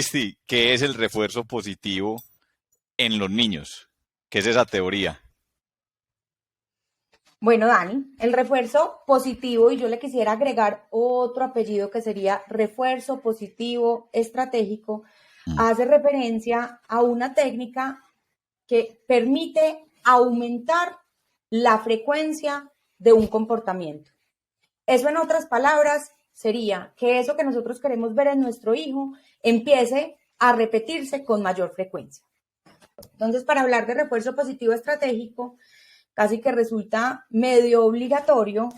Cristi, ¿qué es el refuerzo positivo en los niños? ¿Qué es esa teoría? Bueno, Dani, el refuerzo positivo, y yo le quisiera agregar otro apellido que sería refuerzo positivo estratégico, Mm. hace referencia a una técnica que permite aumentar la frecuencia de un comportamiento. Eso, en otras palabras, sería que eso que nosotros queremos ver en nuestro hijo empiece a repetirse con mayor frecuencia. Entonces, para hablar de refuerzo positivo estratégico, casi que resulta medio obligatorio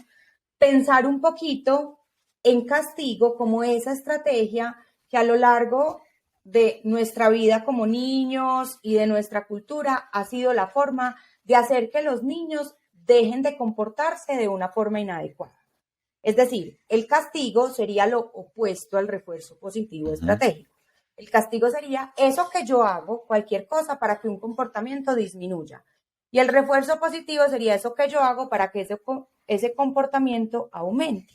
pensar un poquito en castigo como esa estrategia que a lo largo de nuestra vida como niños y de nuestra cultura ha sido la forma de hacer que los niños dejen de comportarse de una forma inadecuada. Es decir, el castigo sería lo opuesto al refuerzo positivo Ujú. estratégico. El castigo sería eso que yo hago, cualquier cosa, para que un comportamiento disminuya. Y el refuerzo positivo sería eso que yo hago para que ese comportamiento aumente.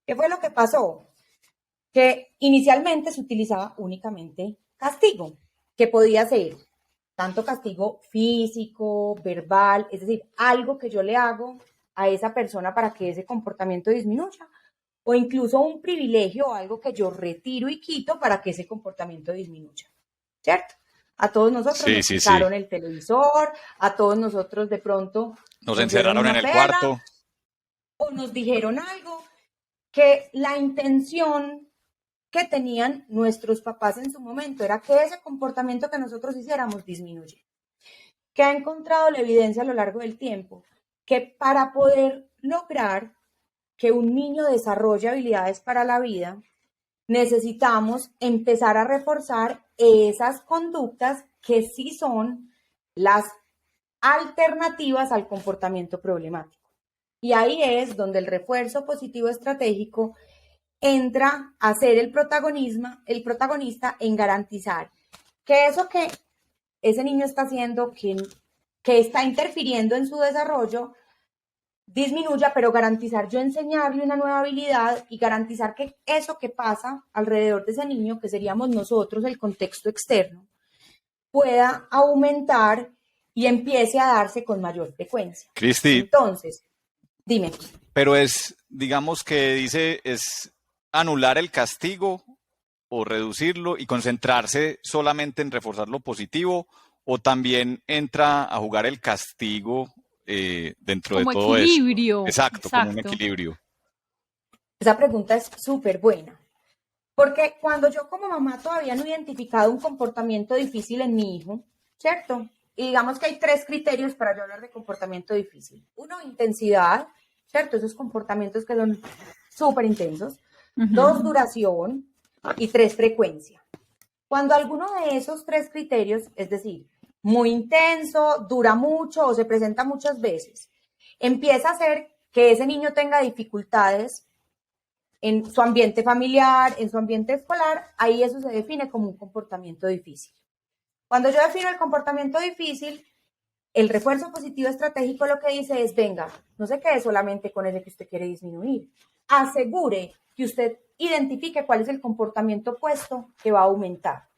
¿Qué fue lo que pasó? Que inicialmente se utilizaba únicamente castigo, que podía ser tanto castigo físico, verbal, es decir, algo que yo le hago a esa persona para que ese comportamiento disminuya, o incluso un privilegio o algo que yo retiro y quito para que ese comportamiento disminuya, ¿cierto? A todos nosotros Sí, nos sí, sí. quitaron el televisor, a todos nosotros de pronto Nos nos dieron encerraron en una el perra cuarto. o nos dijeron algo que la intención que tenían nuestros papás en su momento era que ese comportamiento que nosotros hiciéramos disminuye. Que ha encontrado la evidencia a lo largo del tiempo que para poder lograr que un niño desarrolle habilidades para la vida, necesitamos empezar a reforzar esas conductas que sí son las alternativas al comportamiento problemático. Y ahí es donde el refuerzo positivo estratégico entra a ser el protagonista en garantizar que eso que ese niño está haciendo, que está interfiriendo en su desarrollo, disminuya, pero garantizar yo enseñarle una nueva habilidad y garantizar que eso que pasa alrededor de ese niño, que seríamos nosotros, el contexto externo, pueda aumentar y empiece a darse con mayor frecuencia. Cristi, Entonces, dime. pero digamos que dice, es anular el castigo o reducirlo y concentrarse solamente en reforzar lo positivo, o también entra a jugar el castigo dentro de Como todo esto. equilibrio, Exacto, como un exacto. equilibrio. Esa pregunta es súper buena. Porque cuando yo como mamá todavía no he identificado un comportamiento difícil en mi hijo, ¿cierto? Y digamos que hay tres criterios para yo hablar de comportamiento difícil. Uno, intensidad, ¿cierto? Esos comportamientos que son súper intensos. Dos, duración. Y tres, frecuencia. Cuando alguno de esos tres criterios, es decir, muy intenso, dura mucho o se presenta muchas veces, empieza a hacer que ese niño tenga dificultades en su ambiente familiar, en su ambiente escolar, ahí eso se define como un comportamiento difícil. Cuando yo defino el comportamiento difícil, el refuerzo positivo estratégico lo que dice es, venga, no se quede solamente con ese que usted quiere disminuir, asegure que usted identifique cuál es el comportamiento opuesto que va a aumentar.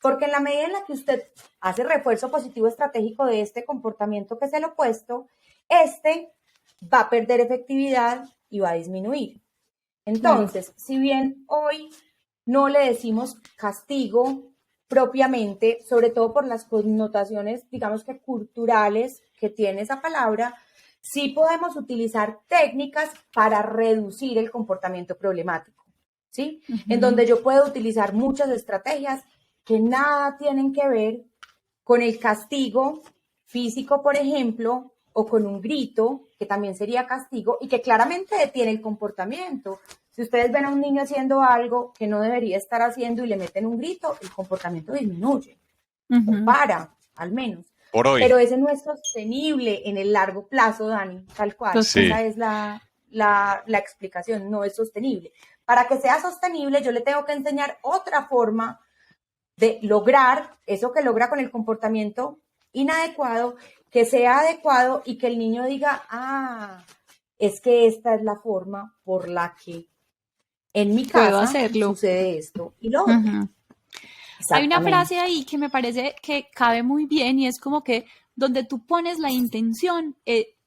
Porque en la medida en la que usted hace refuerzo positivo estratégico de este comportamiento que es el opuesto, este va a perder efectividad y va a disminuir. Claro. Entonces, si bien hoy no le decimos castigo propiamente, sobre todo por las connotaciones, digamos que culturales que tiene esa palabra, sí podemos utilizar técnicas para reducir el comportamiento problemático, ¿sí? En donde yo puedo utilizar muchas estrategias que nada tienen que ver con el castigo físico, por ejemplo, o con un grito, que también sería castigo, y que claramente detiene el comportamiento. Si ustedes ven a un niño haciendo algo que no debería estar haciendo y le meten un grito, el comportamiento disminuye, o para, al menos. Por hoy. Pero ese no es sostenible en el largo plazo, Dani, tal cual. Sí. Esa es la explicación, no es sostenible. Para que sea sostenible, yo le tengo que enseñar otra forma de lograr eso que logra con el comportamiento inadecuado, que sea adecuado y que el niño diga, ah, es que esta es la forma por la que en mi Puedo casa hacerlo. sucede esto y lo otro. Hay una Exactamente. frase ahí que me parece que cabe muy bien y es como que donde tú pones la intención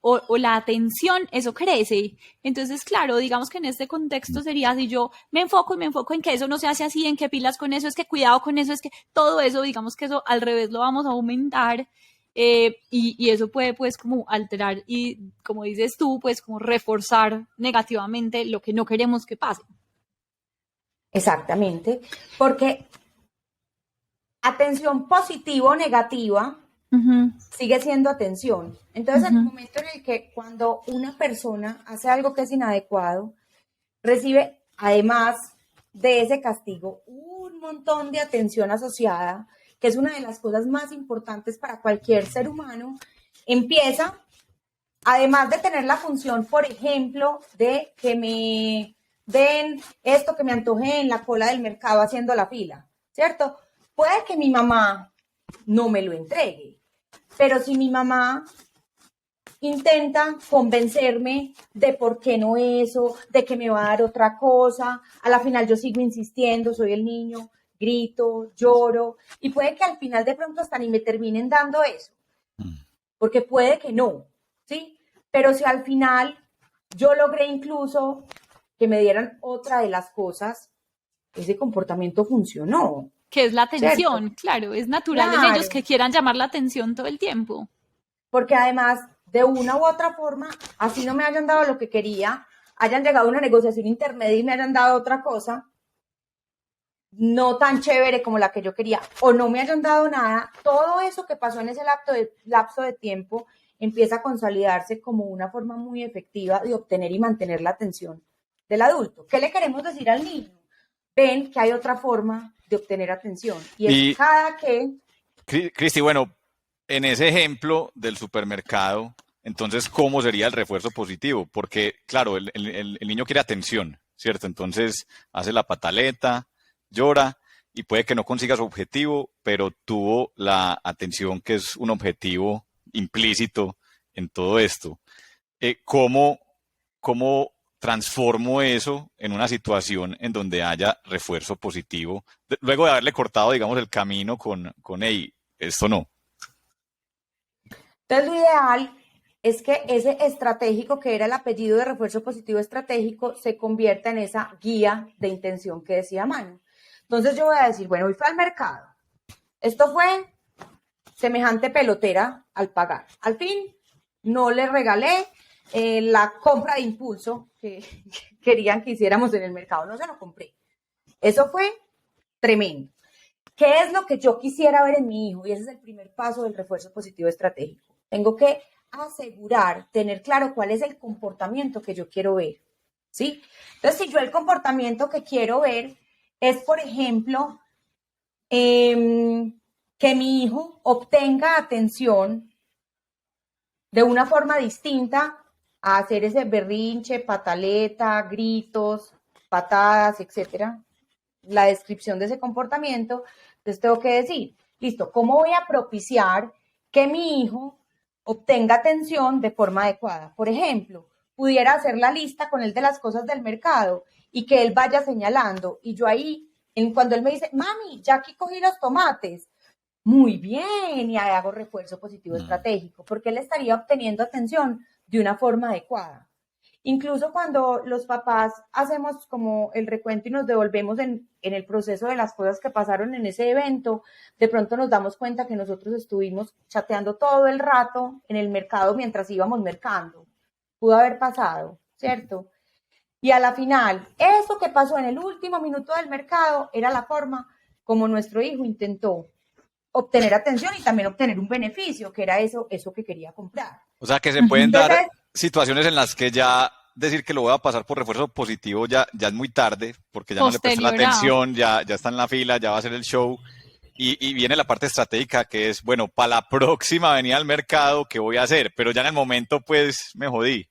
o la atención, eso crece. Entonces, claro, digamos que en este contexto sería si yo me enfoco y me enfoco en que eso no se hace así, en que pilas con eso, es que cuidado con eso, es que todo eso, digamos que eso al revés lo vamos a aumentar. Y eso puede pues como alterar y como dices tú, pues como reforzar negativamente lo que no queremos que pase. Exactamente. Porque atención positiva o negativa Ujú, sigue siendo atención. Entonces, en el ujú. momento en el que cuando una persona hace algo que es inadecuado, recibe, además de ese castigo, un montón de atención asociada, que es una de las cosas más importantes para cualquier ser humano, empieza, además de tener la función, por ejemplo, de que me den esto que me antojé en la cola del mercado haciendo la fila, ¿cierto? Puede que mi mamá no me lo entregue, pero si mi mamá intenta convencerme de por qué no eso, de que me va a dar otra cosa, a la final yo sigo insistiendo, soy el niño, grito, lloro, y puede que al final de pronto hasta ni me terminen dando eso, porque puede que no, ¿sí? Pero si al final yo logré incluso que me dieran otra de las cosas, ese comportamiento funcionó, Que es la ¿cierto? atención, claro, es natural en ellos Claro, que quieran llamar la atención todo el tiempo. porque además, de una u otra forma, así no me hayan dado lo que quería, hayan llegado a una negociación intermedia y me hayan dado otra cosa, no tan chévere como la que yo quería, o no me hayan dado nada, todo eso que pasó en ese lapso de tiempo empieza a consolidarse como una forma muy efectiva de obtener y mantener la atención del adulto. ¿Qué le queremos decir al niño? Ven que hay otra forma de obtener atención y es Y cada que... Cristi, bueno, en ese ejemplo del supermercado, entonces, ¿cómo sería el refuerzo positivo? Porque, claro, el niño quiere atención, ¿cierto? Entonces, hace la pataleta, llora y puede que no consiga su objetivo, pero tuvo la atención que es un objetivo implícito en todo esto. ¿Cómo, cómo transformo eso en una situación en donde haya refuerzo positivo? Luego de haberle cortado, digamos, el camino con hey, esto no. Entonces, lo ideal es que ese estratégico, que era el apellido de refuerzo positivo estratégico, se convierta en esa guía de intención que decía Manu. Entonces, yo voy a decir, bueno, hoy fue al mercado. Esto fue semejante pelotera al pagar. Al fin, no le regalé la compra de impulso que querían que hiciéramos en el mercado. No se lo compré. Eso fue tremendo. ¿Qué es lo que yo quisiera ver en mi hijo? Y ese es el primer paso del refuerzo positivo estratégico. Tengo que asegurar, tener claro cuál es el comportamiento que yo quiero ver, ¿sí? Entonces, si yo el comportamiento que quiero ver es, por ejemplo, que mi hijo obtenga atención de una forma distinta a hacer ese berrinche, pataleta, gritos, patadas, etcétera, la descripción de ese comportamiento, entonces tengo que decir, listo, ¿cómo voy a propiciar que mi hijo obtenga atención de forma adecuada? Por ejemplo, pudiera hacer la lista con él de las cosas del mercado y que él vaya señalando. Y yo ahí, cuando él me dice, mami, ya aquí cogí los tomates, muy bien, y hago refuerzo positivo estratégico, porque él estaría obteniendo atención de una forma adecuada. Incluso cuando los papás hacemos como el recuento y nos devolvemos en el proceso de las cosas que pasaron en ese evento, de pronto nos damos cuenta que nosotros estuvimos chateando todo el rato en el mercado mientras íbamos mercando. Pudo haber pasado, ¿cierto? Y a la final, eso que pasó en el último minuto del mercado era la forma como nuestro hijo intentó obtener atención y también obtener un beneficio, que era eso que quería comprar. O sea, que se pueden Ujú. dar Entonces, situaciones en las que ya decir que lo voy a pasar por refuerzo positivo ya es muy tarde, porque ya no le presté la Posterior a. atención, ya está en la fila, ya va a hacer el show. Y viene la parte estratégica que es, bueno, para la próxima venida al mercado, ¿qué voy a hacer? Pero ya en el momento, pues, me jodí.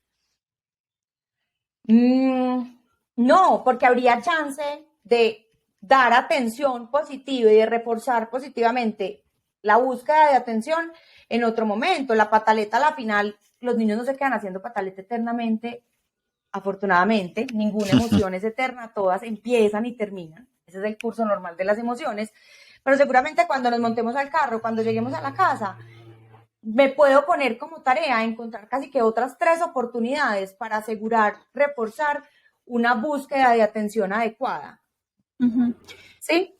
mmm, no, porque habría chance de dar atención positiva y de reforzar positivamente la búsqueda de atención en otro momento. La pataleta a la final, los niños no se quedan haciendo pataleta eternamente, afortunadamente, ninguna emoción es eterna, todas empiezan y terminan. Ese es el curso normal de las emociones. pero seguramente cuando nos montemos al carro, cuando lleguemos a la casa, me puedo poner como tarea encontrar casi que otras 3 oportunidades para asegurar, reforzar una búsqueda de atención adecuada. Ujú. ¿Sí?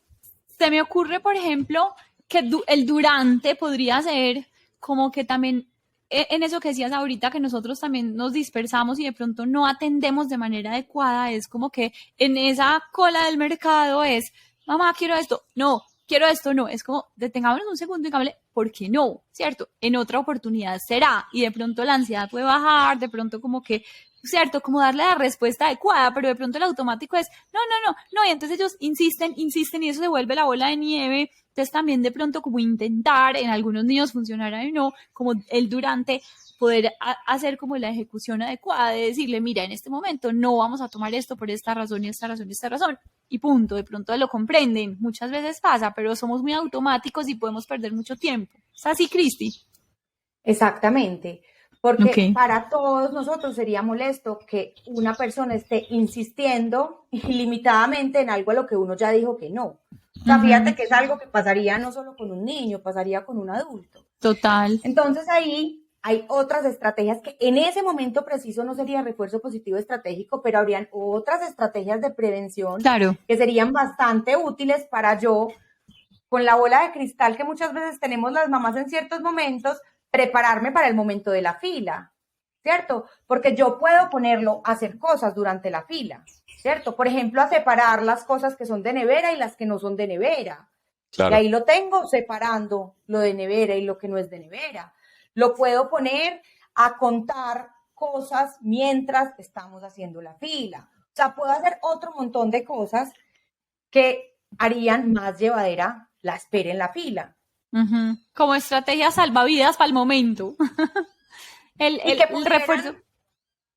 Se me ocurre, por ejemplo, que el durante podría ser como que también en eso que decías ahorita, que nosotros también nos dispersamos y de pronto no atendemos de manera adecuada, es como que en esa cola del mercado es, mamá, quiero esto, no, quiero esto, no, es como, detengámonos un segundo y digámosle, ¿por qué no? ¿Cierto? En otra oportunidad será, y de pronto la ansiedad puede bajar, de pronto como que, ¿cierto? Como darle la respuesta adecuada, pero de pronto el automático es, no, y entonces ellos insisten, y eso se vuelve la bola de nieve. Entonces también de pronto como intentar, en algunos niños funcionará y no, como el durante, poder hacer como la ejecución adecuada de decirle, mira, en este momento no vamos a tomar esto por esta razón y esta razón y esta razón, y punto, de pronto lo comprenden, muchas veces pasa, pero somos muy automáticos y podemos perder mucho tiempo. ¿Es así, Cristi? Exactamente, porque Ok. para todos nosotros sería molesto que una persona esté insistiendo ilimitadamente en algo a lo que uno ya dijo que no. O sea, fíjate que es algo que pasaría no solo con un niño, pasaría con un adulto. Total. Entonces ahí hay otras estrategias que en ese momento preciso no sería refuerzo positivo estratégico, pero habrían otras estrategias de prevención Claro. que serían bastante útiles para yo, con la bola de cristal que muchas veces tenemos las mamás en ciertos momentos, prepararme para el momento de la fila, ¿cierto? Porque yo puedo ponerlo a hacer cosas durante la fila, ¿cierto? Por ejemplo, a separar las cosas que son de nevera y las que no son de nevera. Y Claro. ahí lo tengo separando lo de nevera y lo que no es de nevera. Lo puedo poner a contar cosas mientras estamos haciendo la fila. O sea, puedo hacer otro montón de cosas que harían más llevadera la espera en la fila. Como estrategia salvavidas para el momento. Y que El refuerzo.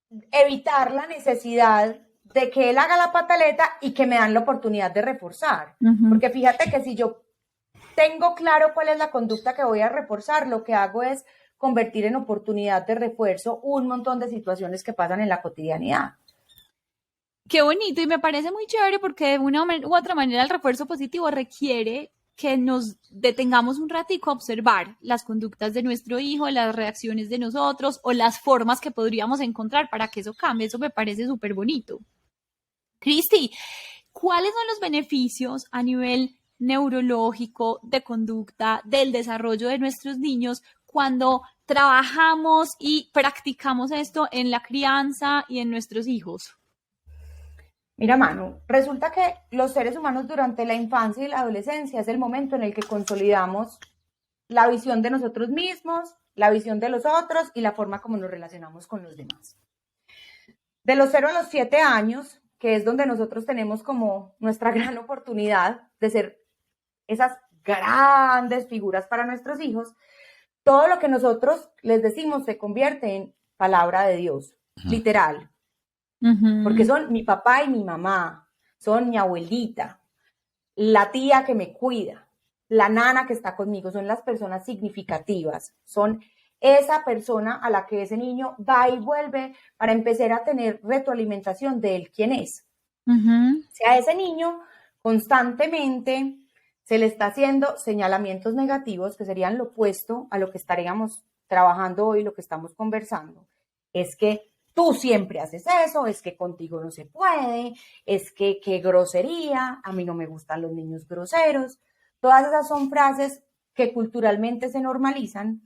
pudieran evitar la necesidad de que él haga la pataleta y que me dan la oportunidad de reforzar. Porque fíjate que si yo tengo claro cuál es la conducta que voy a reforzar, lo que hago es convertir en oportunidad de refuerzo un montón de situaciones que pasan en la cotidianidad. Qué bonito, y me parece muy chévere porque de una u otra manera el refuerzo positivo requiere que nos detengamos un ratico a observar las conductas de nuestro hijo, las reacciones de nosotros o las formas que podríamos encontrar para que eso cambie. Eso me parece súper bonito. Cristi, ¿cuáles son los beneficios a nivel neurológico, de conducta, del desarrollo de nuestros niños cuando trabajamos y practicamos esto en la crianza y en nuestros hijos? Mira, Manu, resulta que los seres humanos durante la infancia y la adolescencia es el momento en el que consolidamos la visión de nosotros mismos, la visión de los otros y la forma como nos relacionamos con los demás. De los 0 a los 7 años, que es donde nosotros tenemos como nuestra gran oportunidad de ser esas grandes figuras para nuestros hijos, todo lo que nosotros les decimos se convierte en palabra de Dios, literal. Porque son mi papá y mi mamá, son mi abuelita, la tía que me cuida, la nana que está conmigo, son las personas significativas, son esa persona a la que ese niño va y vuelve para empezar a tener retroalimentación de él quién es. Si a ese niño constantemente se le está haciendo señalamientos negativos, que serían lo opuesto a lo que estaríamos trabajando hoy, lo que estamos conversando, es que tú siempre haces eso, es que contigo no se puede, es que qué grosería, a mí no me gustan los niños groseros. Todas esas son frases que culturalmente se normalizan.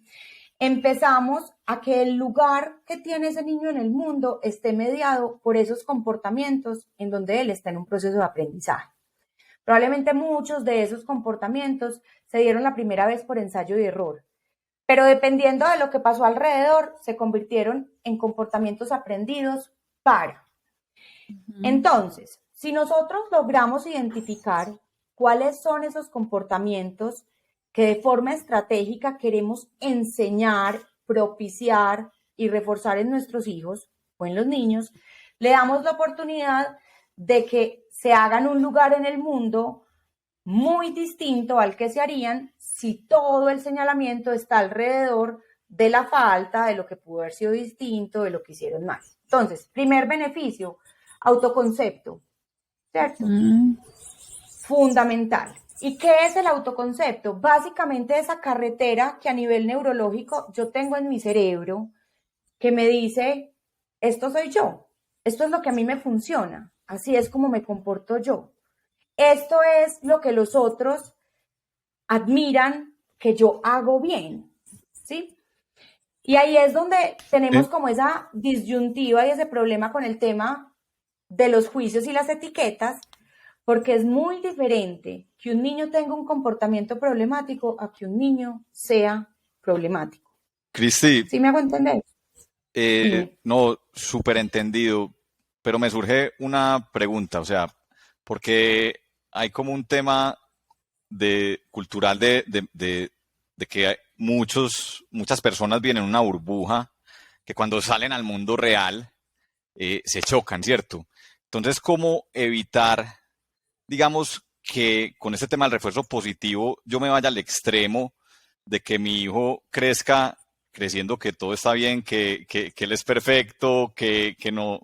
Empezamos a que el lugar que tiene ese niño en el mundo esté mediado por esos comportamientos en donde él está en un proceso de aprendizaje. Probablemente muchos de esos comportamientos se dieron la primera vez por ensayo y error, pero dependiendo de lo que pasó alrededor, se convirtieron en comportamientos aprendidos para. Entonces, si nosotros logramos identificar cuáles son esos comportamientos que de forma estratégica queremos enseñar, propiciar y reforzar en nuestros hijos o en los niños, le damos la oportunidad de que se hagan un lugar en el mundo muy distinto al que se harían si todo el señalamiento está alrededor de la falta, de lo que pudo haber sido distinto, de lo que hicieron mal. Entonces, primer beneficio, autoconcepto, ¿cierto? Fundamental. ¿Y qué es el autoconcepto? Básicamente esa carretera que a nivel neurológico yo tengo en mi cerebro que me dice, esto soy yo, esto es lo que a mí me funciona, así es como me comporto yo. Esto es lo que los otros admiran que yo hago bien, ¿sí? Y ahí es donde tenemos como esa disyuntiva y ese problema con el tema de los juicios y las etiquetas, porque es muy diferente que un niño tenga un comportamiento problemático a que un niño sea problemático. Cristi, ¿Sí me hago entender? no, súper entendido, pero me surge una pregunta, o sea, porque hay como un tema cultural de que muchas personas vienen en una burbuja que cuando salen al mundo real se chocan, ¿cierto? Entonces, ¿cómo evitar, digamos, que con este tema del refuerzo positivo yo me vaya al extremo de que mi hijo crezca creciendo que todo está bien, que él es perfecto, que no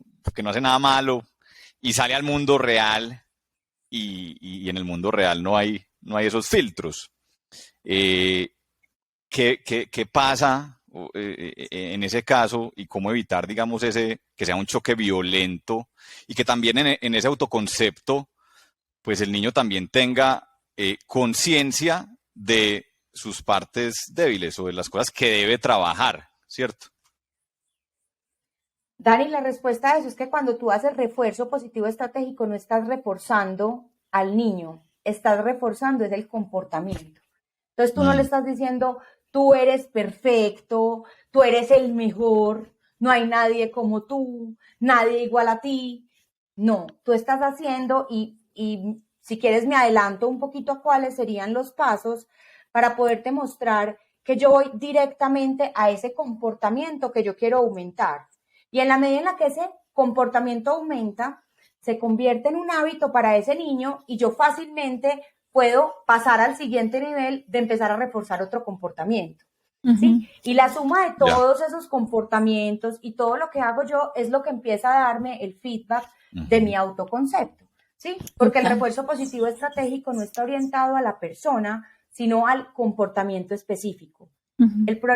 hace nada malo y sale al mundo real y en el mundo real no hay esos filtros? Eh, ¿Qué pasa en ese caso y cómo evitar, digamos, que sea un choque violento y que también en ese autoconcepto, pues el niño también tenga conciencia de sus partes débiles o de las cosas que debe trabajar, ¿cierto? Dani, la respuesta a eso es que cuando tú haces refuerzo positivo estratégico no estás reforzando al niño, estás reforzando es el comportamiento. Entonces tú no le estás diciendo, tú eres perfecto, tú eres el mejor, no hay nadie como tú, nadie igual a ti. No, tú estás haciendo y si quieres me adelanto un poquito a cuáles serían los pasos para poderte mostrar que yo voy directamente a ese comportamiento que yo quiero aumentar. Y en la medida en la que ese comportamiento aumenta, se convierte en un hábito para ese niño y yo fácilmente puedo pasar al siguiente nivel de empezar a reforzar otro comportamiento. ¿Sí? Y la suma de todos esos comportamientos y todo lo que hago yo es lo que empieza a darme el feedback de mi autoconcepto, ¿sí? Porque el refuerzo positivo estratégico no está orientado a la persona, sino al comportamiento específico.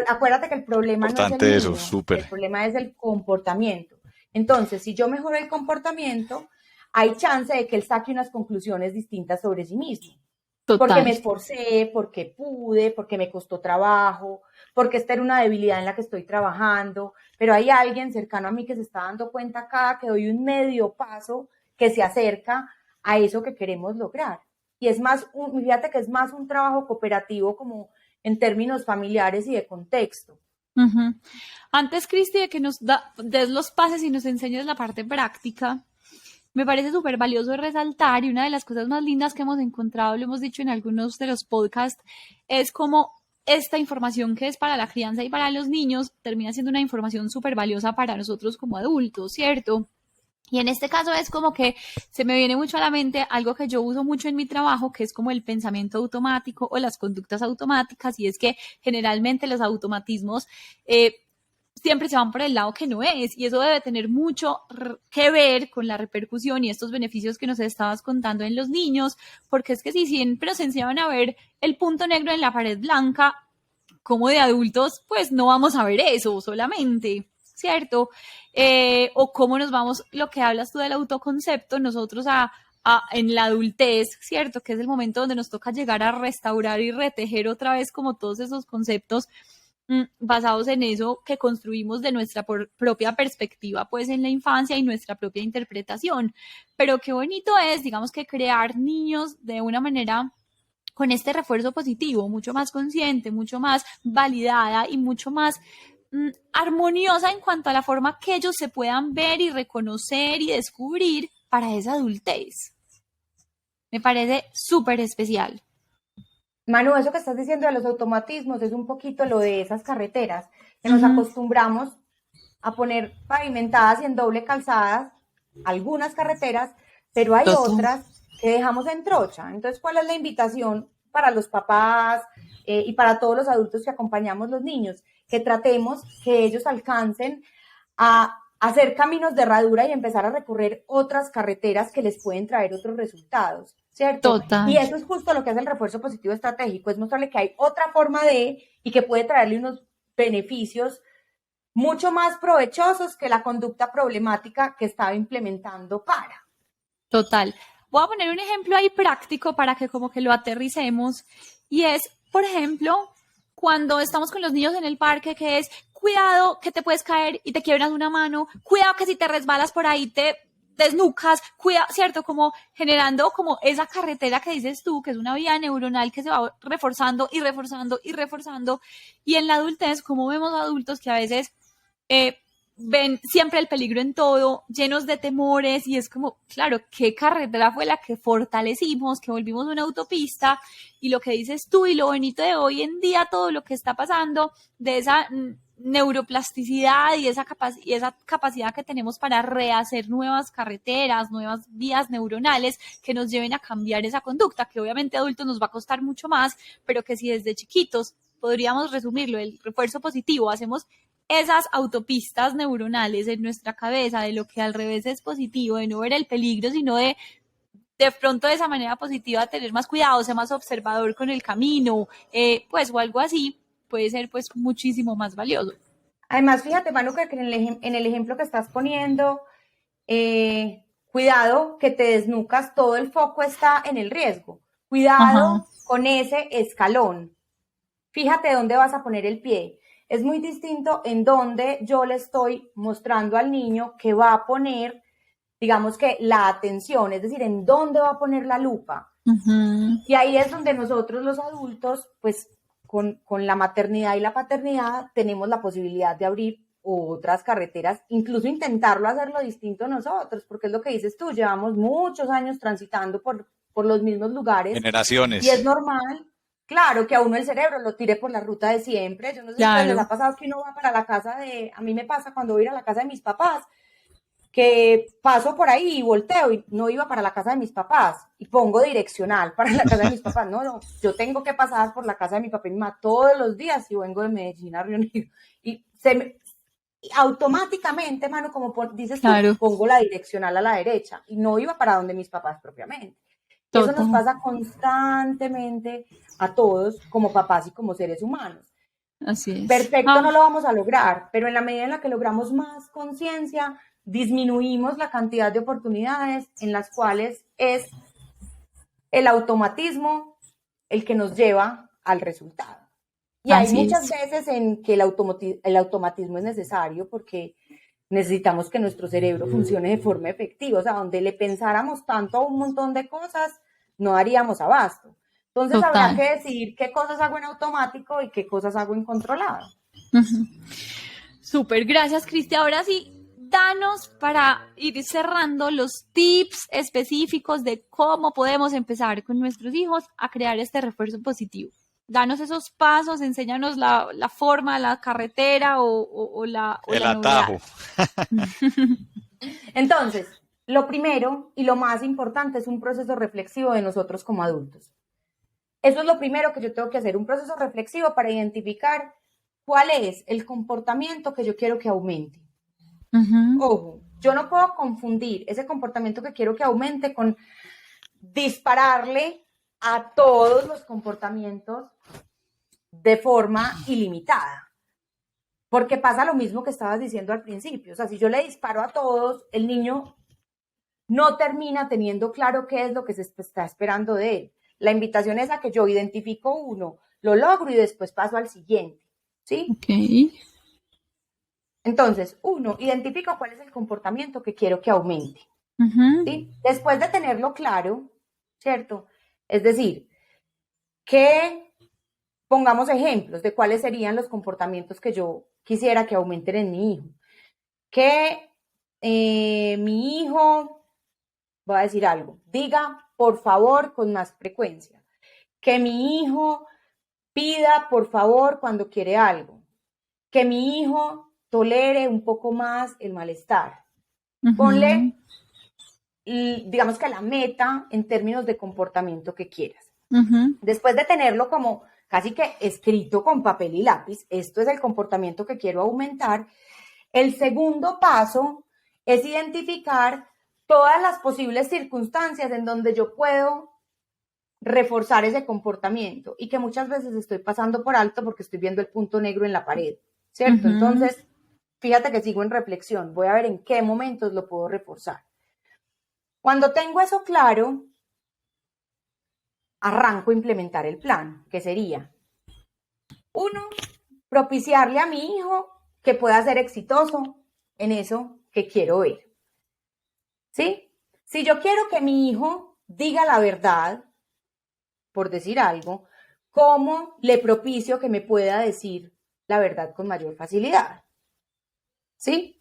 Acuérdate que el problema no es el niño, eso, el problema es el comportamiento. Entonces, si yo mejoro el comportamiento, hay chance de que él saque unas conclusiones distintas sobre sí mismo. Total. Porque me esforcé, porque pude, porque me costó trabajo, porque esta era una debilidad en la que estoy trabajando, pero hay alguien cercano a mí que se está dando cuenta acá que doy un medio paso que se acerca a eso que queremos lograr. Y es más, fíjate que es más un trabajo cooperativo como en términos familiares y de contexto. Antes, Cristi, de que nos des los pases y nos enseñes la parte práctica, me parece súper valioso resaltar, y una de las cosas más lindas que hemos encontrado, lo hemos dicho en algunos de los podcasts, es como esta información que es para la crianza y para los niños termina siendo una información súper valiosa para nosotros como adultos, ¿cierto? Y en este caso es como que se me viene mucho a la mente algo que yo uso mucho en mi trabajo, que es como el pensamiento automático o las conductas automáticas, y es que generalmente los automatismos siempre se van por el lado que no es, y eso debe tener mucho que ver con la repercusión y estos beneficios que nos estabas contando en los niños, porque es que si siempre nos enseñaban a ver el punto negro en la pared blanca, como de adultos, pues no vamos a ver eso solamente, ¿cierto? O cómo nos vamos, lo que hablas tú del autoconcepto, nosotros en la adultez, ¿cierto? Que es el momento donde nos toca llegar a restaurar y retejer otra vez como todos esos conceptos basados en eso que construimos de nuestra propia perspectiva, pues en la infancia y nuestra propia interpretación. Pero qué bonito es, digamos, que crear niños de una manera con este refuerzo positivo, mucho más consciente, mucho más validada y mucho más armoniosa en cuanto a la forma que ellos se puedan ver y reconocer y descubrir para esa adultez. Me parece súper especial. Manu, eso que estás diciendo de los automatismos es un poquito lo de esas carreteras que nos acostumbramos a poner pavimentadas y en doble calzadas, algunas carreteras, pero hay otras que dejamos en trocha. Entonces, ¿cuál es la invitación para los papás y para todos los adultos que acompañamos los niños? Que tratemos que ellos alcancen a hacer caminos de herradura y empezar a recorrer otras carreteras que les pueden traer otros resultados. ¿cierto? Total. Y eso es justo lo que hace el refuerzo positivo estratégico, es mostrarle que hay otra forma de, y que puede traerle unos beneficios mucho más provechosos que la conducta problemática que estaba implementando para. Total. Voy a poner un ejemplo ahí práctico para que como que lo aterricemos. Y es, por ejemplo, cuando estamos con los niños en el parque, que es, cuidado que te puedes caer y te quiebras una mano, cuidado que si te resbalas por ahí te desnucas, cuidado, ¿cierto? Como generando como esa carretera que dices tú, que es una vía neuronal que se va reforzando y reforzando y reforzando. Y en la adultez, como vemos adultos que a veces ven siempre el peligro en todo, llenos de temores, y es como, claro, ¿qué carretera fue la que fortalecimos, que volvimos una autopista? Y lo que dices tú y lo bonito de hoy en día, todo lo que está pasando, de esa neuroplasticidad y esa capacidad que tenemos para rehacer nuevas carreteras, nuevas vías neuronales que nos lleven a cambiar esa conducta, que obviamente a adultos nos va a costar mucho más, pero que si desde chiquitos podríamos resumirlo, el refuerzo positivo, hacemos esas autopistas neuronales en nuestra cabeza de lo que al revés es positivo, de no ver el peligro, sino de pronto de esa manera positiva tener más cuidado, ser más observador con el camino, pues o algo así, puede ser pues muchísimo más valioso. Además, fíjate, Manu, que en el ejemplo que estás poniendo, cuidado que te desnucas, todo el foco está en el riesgo. Cuidado con ese escalón. Fíjate dónde vas a poner el pie. Es muy distinto en donde yo le estoy mostrando al niño que va a poner, digamos que la atención, es decir, en dónde va a poner la lupa. Y ahí es donde nosotros los adultos, pues con la maternidad y la paternidad, tenemos la posibilidad de abrir otras carreteras, incluso intentarlo hacerlo distinto nosotros, porque es lo que dices tú, llevamos muchos años transitando por los mismos lugares. Generaciones. Y es normal. Claro, que a uno el cerebro lo tire por la ruta de siempre. Yo no sé si a ustedes les ha pasado que uno va para la casa de... A mí me pasa cuando voy a ir a la casa de mis papás, que paso por ahí y volteo y no iba para la casa de mis papás y pongo direccional para la casa de mis papás. No, yo tengo que pasar por la casa de mi papá y mi mamá todos los días y vengo de Medellín a Río Negro. Y automáticamente, mano, como dices Claro. tú, pongo la direccional a la derecha y no iba para donde mis papás propiamente. Eso nos pasa constantemente a todos como papás y como seres humanos. Así es. Perfecto, no lo vamos a lograr, pero en la medida en la que logramos más conciencia, disminuimos la cantidad de oportunidades en las cuales es el automatismo el que nos lleva al resultado. Y hay muchas veces en que el automatismo es necesario porque necesitamos que nuestro cerebro funcione de forma efectiva, o sea, donde le pensáramos tanto a un montón de cosas, no daríamos abasto. Entonces habrá que decidir qué cosas hago en automático y qué cosas hago en controlado. Súper, gracias, Cristi. Ahora sí, danos para ir cerrando los tips específicos de cómo podemos empezar con nuestros hijos a crear este refuerzo positivo. Danos esos pasos, enséñanos la forma, la carretera o la atajo. Entonces, lo primero y lo más importante es un proceso reflexivo de nosotros como adultos. Eso es lo primero que yo tengo que hacer, un proceso reflexivo para identificar cuál es el comportamiento que yo quiero que aumente. Ojo, yo no puedo confundir ese comportamiento que quiero que aumente con dispararle a todos los comportamientos de forma ilimitada. Porque pasa lo mismo que estabas diciendo al principio. O sea, si yo le disparo a todos, el niño no termina teniendo claro qué es lo que se está esperando de él. La invitación es a que yo identifico uno, lo logro y después paso al siguiente. ¿Sí? Ok. Entonces, uno, identifico cuál es el comportamiento que quiero que aumente. ¿Sí? Después de tenerlo claro, ¿cierto? Es decir, que pongamos ejemplos de cuáles serían los comportamientos que yo quisiera que aumenten en mi hijo. Que mi hijo, voy a decir algo, diga por favor con más frecuencia. Que mi hijo pida por favor cuando quiere algo. Que mi hijo tolere un poco más el malestar. Ponle, digamos que la meta en términos de comportamiento que quieras. Después de tenerlo como casi que escrito con papel y lápiz, esto es el comportamiento que quiero aumentar. El segundo paso es identificar todas las posibles circunstancias en donde yo puedo reforzar ese comportamiento y que muchas veces estoy pasando por alto porque estoy viendo el punto negro en la pared, ¿cierto? Entonces, fíjate que sigo en reflexión, voy a ver en qué momentos lo puedo reforzar. Cuando tengo eso claro, arranco a implementar el plan, que sería, 1, propiciarle a mi hijo que pueda ser exitoso en eso que quiero ver. ¿Sí? Si yo quiero que mi hijo diga la verdad, por decir algo, ¿cómo le propicio que me pueda decir la verdad con mayor facilidad? ¿Sí?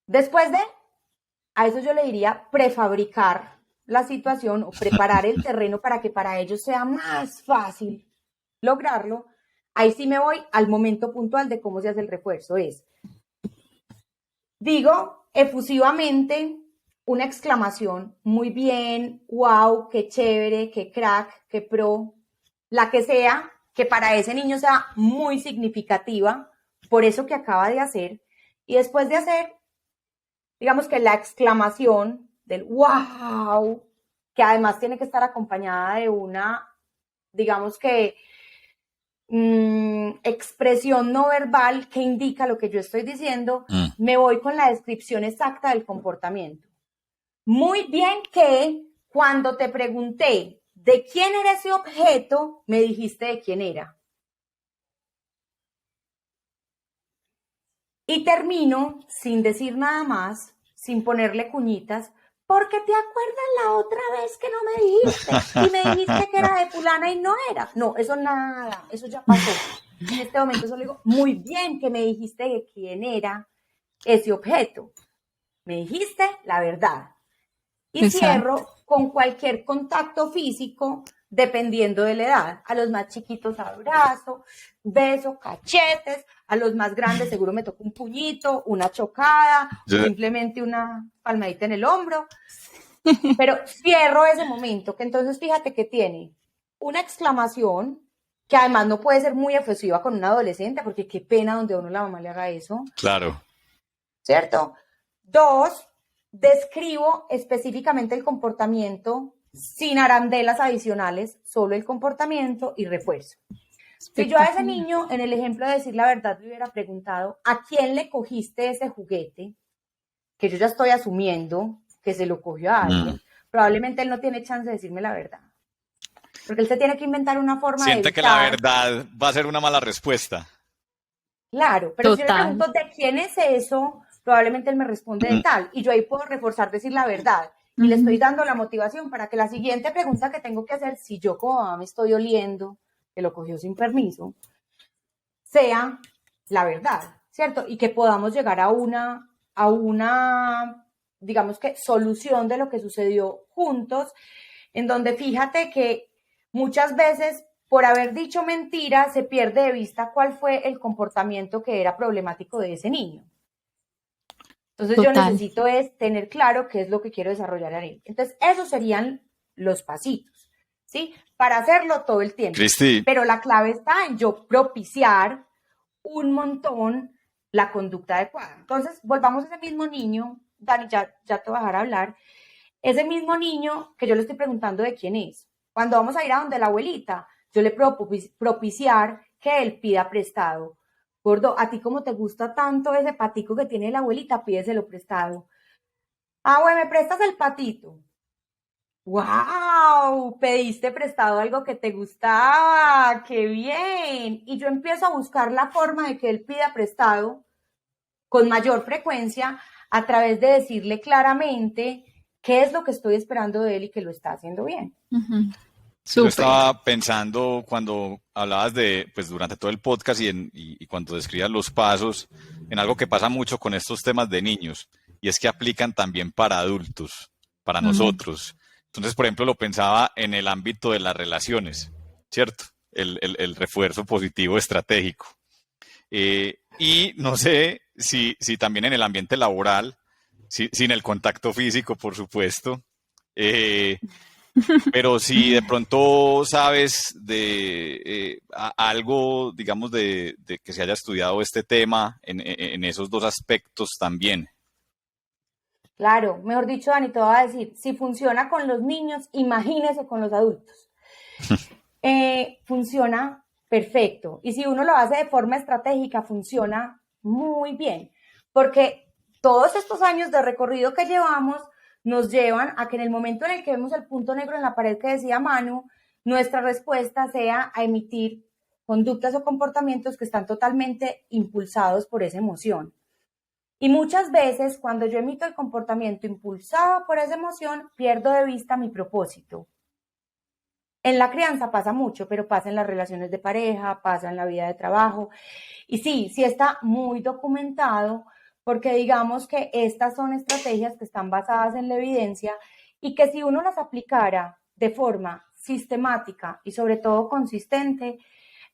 Después de, a eso yo le diría prefabricar la situación o preparar el terreno para que para ellos sea más fácil lograrlo. Ahí sí me voy al momento puntual de cómo se hace el refuerzo. Digo efusivamente una exclamación, muy bien, wow, qué chévere, qué crack, qué pro, la que sea, que para ese niño sea muy significativa por eso que acaba de hacer. Y después de hacer, digamos que la exclamación del wow, que además tiene que estar acompañada de una, digamos que, expresión no verbal que indica lo que yo estoy diciendo, me voy con la descripción exacta del comportamiento. Muy bien que cuando te pregunté de quién era ese objeto, me dijiste de quién era. Y termino sin decir nada más, sin ponerle cuñitas, porque te acuerdas la otra vez que no me dijiste y me dijiste que era de fulana y no era. No, eso nada, eso ya pasó. En este momento solo digo, muy bien que me dijiste de quién era ese objeto. Me dijiste la verdad. Y cierro con cualquier contacto físico, dependiendo de la edad. A los más chiquitos abrazo, beso, cachetes. A los más grandes seguro me toca un puñito, una chocada, simplemente una palmadita en el hombro. Pero cierro ese momento, que entonces fíjate que tiene una exclamación, que además no puede ser muy efusiva con un adolescente, porque qué pena donde a uno la mamá le haga eso. Claro. ¿Cierto? 2, describo específicamente el comportamiento sin arandelas adicionales, solo el comportamiento y refuerzo. Si yo a ese niño, en el ejemplo de decir la verdad, le hubiera preguntado, ¿a quién le cogiste ese juguete? Que yo ya estoy asumiendo que se lo cogió a alguien. Probablemente él no tiene chance de decirme la verdad. Porque él se tiene que inventar una forma de Siente que la verdad va a ser una mala respuesta. Claro, pero si yo le pregunto de quién es eso, probablemente él me responde de tal, y yo ahí puedo reforzar, decir la verdad, y le estoy dando la motivación para que la siguiente pregunta que tengo que hacer, si yo como mamá me estoy oliendo, que lo cogió sin permiso, sea la verdad, ¿cierto? Y que podamos llegar a una, digamos que, solución de lo que sucedió juntos, en donde fíjate que muchas veces por haber dicho mentira, se pierde de vista cuál fue el comportamiento que era problemático de ese niño. Entonces yo necesito es tener claro qué es lo que quiero desarrollar en él. Entonces esos serían los pasitos, ¿sí? Para hacerlo todo el tiempo. Cristi. Pero la clave está en yo propiciar un montón la conducta adecuada. Entonces volvamos a ese mismo niño, Dani, ya te voy a dejar hablar, ese mismo niño que yo le estoy preguntando de quién es. Cuando vamos a ir a donde la abuelita, yo le puedo propiciar que él pida prestado. Gordo, a ti como te gusta tanto ese patico que tiene la abuelita, pídeselo prestado. Ah, güey, ¿me prestas el patito? ¡Wow! Pediste prestado algo que te gustaba, ¡qué bien! Y yo empiezo a buscar la forma de que él pida prestado con mayor frecuencia a través de decirle claramente qué es lo que estoy esperando de él y que lo está haciendo bien. Yo estaba pensando cuando hablabas de, pues durante todo el podcast y cuando describías los pasos, en algo que pasa mucho con estos temas de niños, y es que aplican también para adultos, para nosotros. Entonces, por ejemplo, lo pensaba en el ámbito de las relaciones, ¿cierto? El refuerzo positivo estratégico. Y no sé si también en el ambiente laboral, sin el contacto físico, por supuesto, pero si de pronto sabes de algo, digamos, de que se haya estudiado este tema en esos dos aspectos también. Claro, mejor dicho, Dani, te voy a decir, si funciona con los niños, imagínese con los adultos. Funciona perfecto. Y si uno lo hace de forma estratégica, funciona muy bien. Porque todos estos años de recorrido que llevamos nos llevan a que en el momento en el que vemos el punto negro en la pared que decía Manu, nuestra respuesta sea a emitir conductas o comportamientos que están totalmente impulsados por esa emoción. Y muchas veces cuando yo emito el comportamiento impulsado por esa emoción, pierdo de vista mi propósito. En la crianza pasa mucho, pero pasa en las relaciones de pareja, pasa en la vida de trabajo. Y sí está muy documentado porque digamos que estas son estrategias que están basadas en la evidencia y que si uno las aplicara de forma sistemática y sobre todo consistente,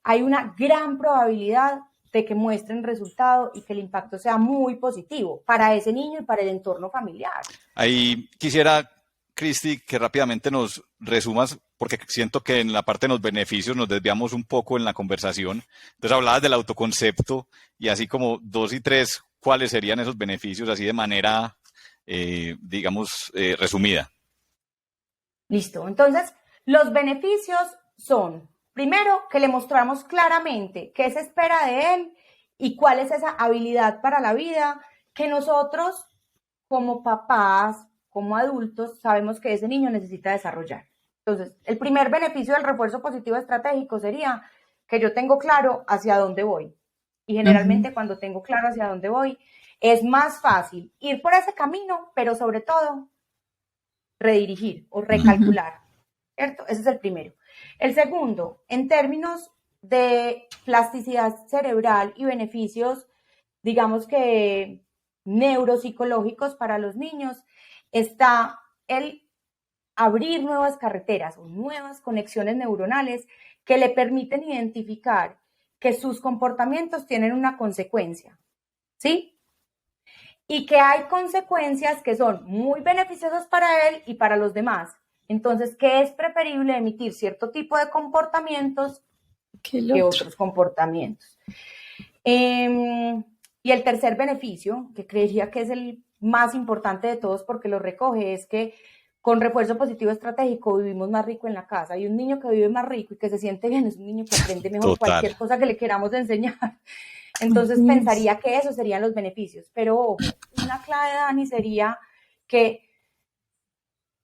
hay una gran probabilidad de que muestren resultado y que el impacto sea muy positivo para ese niño y para el entorno familiar. Ahí quisiera, Cristi, que rápidamente nos resumas, porque siento que en la parte de los beneficios nos desviamos un poco en la conversación. Entonces hablabas del autoconcepto y así como 2 y 3, ¿cuáles serían esos beneficios así de manera, resumida? Listo. Entonces, los beneficios son, primero, que le mostramos claramente qué se espera de él y cuál es esa habilidad para la vida que nosotros, como papás, como adultos, sabemos que ese niño necesita desarrollar. Entonces, el primer beneficio del refuerzo positivo estratégico sería que yo tengo claro hacia dónde voy. Y generalmente cuando tengo claro hacia dónde voy, es más fácil ir por ese camino, pero sobre todo redirigir o recalcular, ¿cierto? Ese es el primero. El segundo, en términos de plasticidad cerebral y beneficios, digamos que neuropsicológicos para los niños, está el abrir nuevas carreteras o nuevas conexiones neuronales que le permiten identificar que sus comportamientos tienen una consecuencia, ¿sí? Y que hay consecuencias que son muy beneficiosas para él y para los demás. Entonces, que es preferible emitir cierto tipo de comportamientos que otros comportamientos. Y el tercer beneficio, que creería que es el más importante de todos porque lo recoge, es que con refuerzo positivo estratégico vivimos más rico en la casa. Y un niño que vive más rico y que se siente bien es un niño que aprende mejor cualquier cosa que le queramos enseñar. Entonces pensaría que esos serían los beneficios. Pero ojo, una clave, Dani, sería que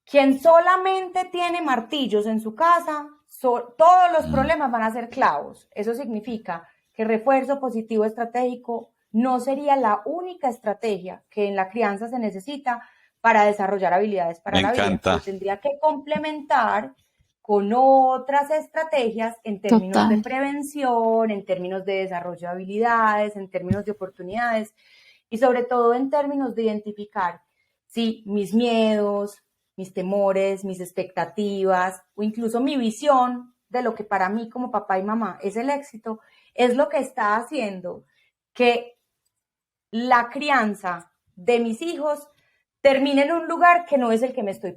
quien solamente tiene martillos en su casa, todos los problemas van a ser clavos. Eso significa que refuerzo positivo estratégico no sería la única estrategia que en la crianza se necesita para desarrollar habilidades para la vida. Lo tendría que complementar con otras estrategias en términos de prevención, en términos de desarrollo de habilidades, en términos de oportunidades y sobre todo en términos de identificar si mis miedos, mis temores, mis expectativas o incluso mi visión de lo que para mí como papá y mamá es el éxito, es lo que está haciendo que la crianza de mis hijos termine en un lugar que no es el que me estoy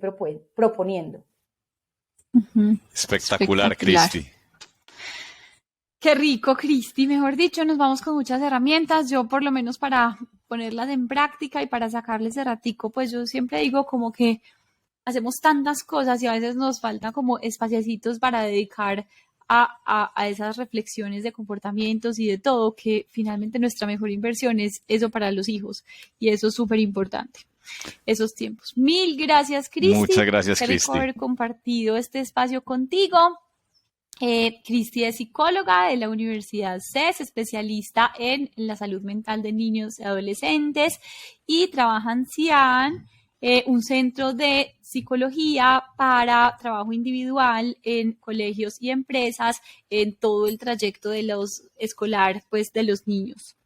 proponiendo. Espectacular, Cristi. Qué rico, Cristi. Mejor dicho, nos vamos con muchas herramientas. Yo, por lo menos, para ponerlas en práctica y para sacarles de ratico, pues yo siempre digo como que hacemos tantas cosas y a veces nos faltan como espaciecitos para dedicar a esas reflexiones de comportamientos y de todo, que finalmente nuestra mejor inversión es eso para los hijos y eso es súper importante. Esos tiempos. Mil gracias, Cristi. Muchas gracias, Cristi. Qué rico haber compartido este espacio contigo. Cristi es psicóloga de la Universidad CES, especialista en la salud mental de niños y adolescentes y trabaja en CIAN, un centro de psicología para trabajo individual en colegios y empresas en todo el trayecto de los escolar, pues, de los niños.